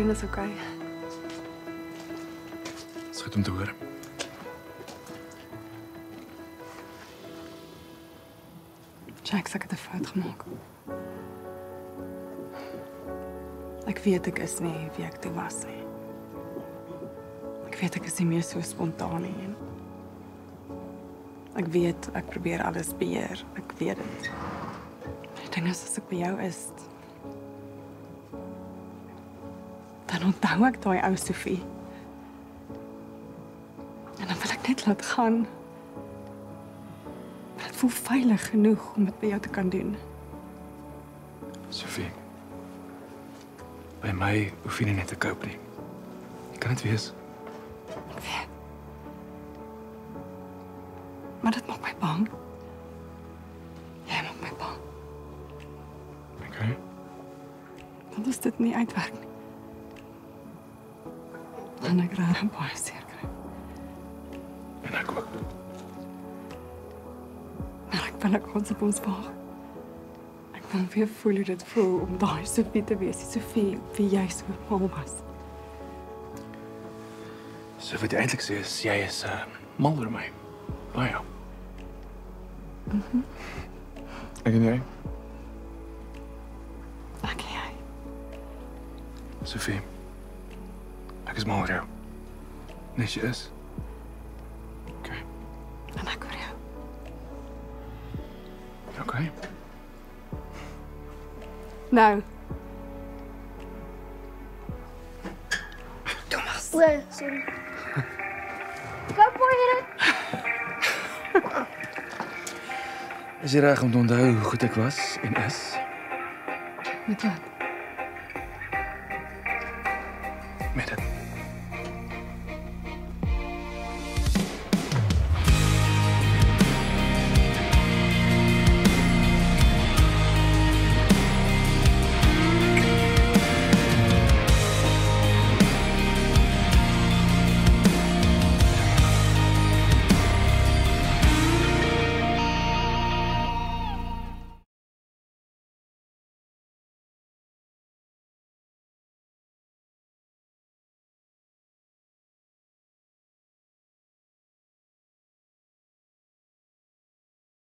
Doreen is oké. Dis goed om te hoor. Jax, ek het 'n fout gemaak. Ek weet ek is nie wie ek toe was nie. Ek weet ek is nie meer so spontaan nie. Ek weet ek probeer alles beheer. Ek weet dit. Die ding is as ek by jou is, dan onthou ek daai ou Sofie. En dan wil ek net laat gaan. Maar het voel veilig genoeg om dit by jou te kan doen. Sofie. By my hoef jy nie net te koop nie. Jy kan dit wees. Ek weet. Maar dit maak my bang. Jy maak my bang. Okay. Want as dit nie uitwerk nie, dan ek raak baie seer kry. En ek ook. Maar ek wil ek ons op ons waag. Ek wil weer voel hoe dit voel om daai Sofie te wees, die Sofie wie jy so mal was. So wat jy eintlik sê is jy is mal oor my. Baie. Ek en jy? Ek en jy. Sofie. Ek is mal oor jou. Nee, jy is. Okay. En ek oor jou. Okay. Nou. Thomas. Nee, sorry. Kom hier. Is jy reg om te onthou hoe goed ek was en is? Met wat?